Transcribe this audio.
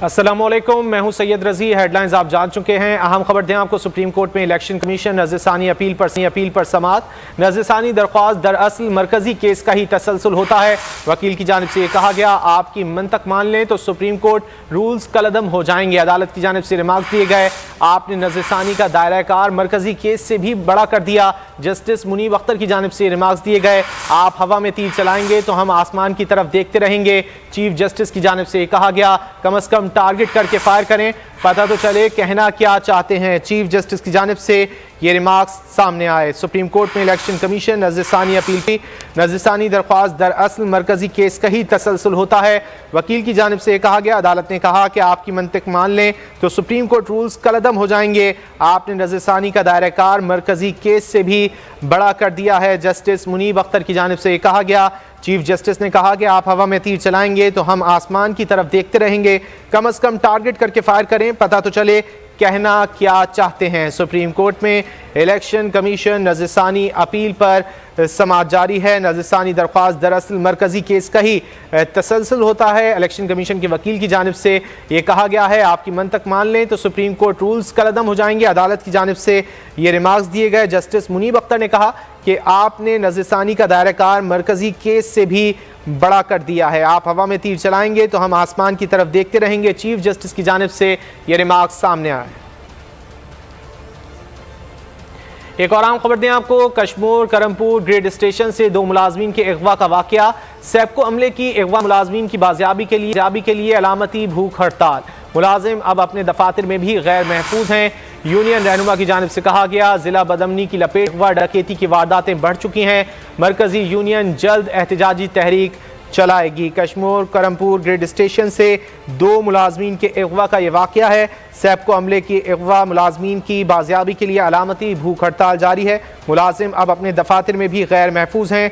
अस्सलामुअलैकुम, मैं हूं सैयद रजी। हेडलाइंस आप जान चुके हैं। अहम खबर दें आपको। सुप्रीम कोर्ट में इलेक्शन कमीशन नज़रसानी अपील पर समाअत। नज़रसानी दरख्वास्त दरअसल मरकजी केस का ही तसलसल होता है। वकील की जानिब से यह कहा गया, आपकी मंतक मान लें तो सुप्रीम कोर्ट रूल्स कलअदम हो जाएंगे। अदालत की जानिब से रिमार्क्स दिए गए, आपने नज़रसानी का दायरा कार मरकजी केस से भी बड़ा कर दिया। जस्टिस मुनीब अख्तर की जानिब से रिमार्क्स दिए गए, आप हवा में तीर चलाएंगे तो हम आसमान की तरफ देखते रहेंगे। चीफ जस्टिस की जानिब से कहा गया, कम अज कम टारगेट करके फायर करें, पता तो चले कहना क्या चाहते हैं। चीफ जस्टिस की जानिब से ये रिमार्क्स सामने आए। सुप्रीम कोर्ट में इलेक्शन कमीशन नज़रसानी अपील की। नज़रसानी दरख्वास्त दरअसल मरकजी केस का ही तसलसल होता है। वकील की जानिब से कहा गया, अदालत ने कहा कि आपकी मंतिक मान लें तो सुप्रीम कोर्ट रूल्स कलअदम हो जाएंगे। आपने नज़रसानी का दायरा कार मरकजी केस से भी बड़ा कर दिया है। जस्टिस मुनीब अख्तर की जानिब से कहा गया, चीफ जस्टिस ने कहा कि आप हवा में तीर चलाएंगे तो हम आसमान की तरफ देखते रहेंगे। कम अज कम टारगेट करके फायर करें, पता तो चले कहना क्या चाहते हैं। सुप्रीम कोर्ट में इलेक्शन कमीशन नज़रसानी अपील पर समाअत जारी है। नज़रसानी दरख्वास्त दरअसल मरकजी केस का ही तसलसल होता है। इलेक्शन कमीशन के वकील की जानिब से ये कहा गया है, आपकी मंतक मान लें तो सुप्रीम कोर्ट रूल्स कलअदम हो जाएंगे। अदालत की जानिब से ये रिमार्क्स दिए गए। जस्टिस मुनीब अख्तर ने कहा कि आपने नज़रसानी का दायरा कार मरकजी केस से भी बड़ा कर दिया है। आप हवा में तीर चलाएंगे तो हम आसमान की तरफ देखते रहेंगे। चीफ जस्टिस की जानिब से ये रिमार्क्स सामने आए। एक और आम खबर दें आपको। कश्मोर करमपुर ग्रेड स्टेशन से 2 मुलाजमीन के अगवा का वाकया। सैपको अमले की अगवा मुलाजमीन की बाजियाबी के लिए अलामती भूख हड़ताल। मुलाजिम अब अपने दफातर में भी गैर महफूज हैं। यूनियन रहनुमा की जानिब से कहा गया, जिला बदमनी की लपेट अगवा डकैती की वारदातें बढ़ चुकी हैं। मरकजी यूनियन जल्द एहतजाजी तहरीक चलाएगी। कश्मोर करमपुर ग्रेड स्टेशन से 2 मुलाजमीन के अगवा का ये वाकया है। सैपको अमले की अगवा मुलाजमीन की बाजियाबी के लिए अलामती भूख हड़ताल जारी है। मुलाजिम अब अपने दफातर में भी गैर महफूज हैं।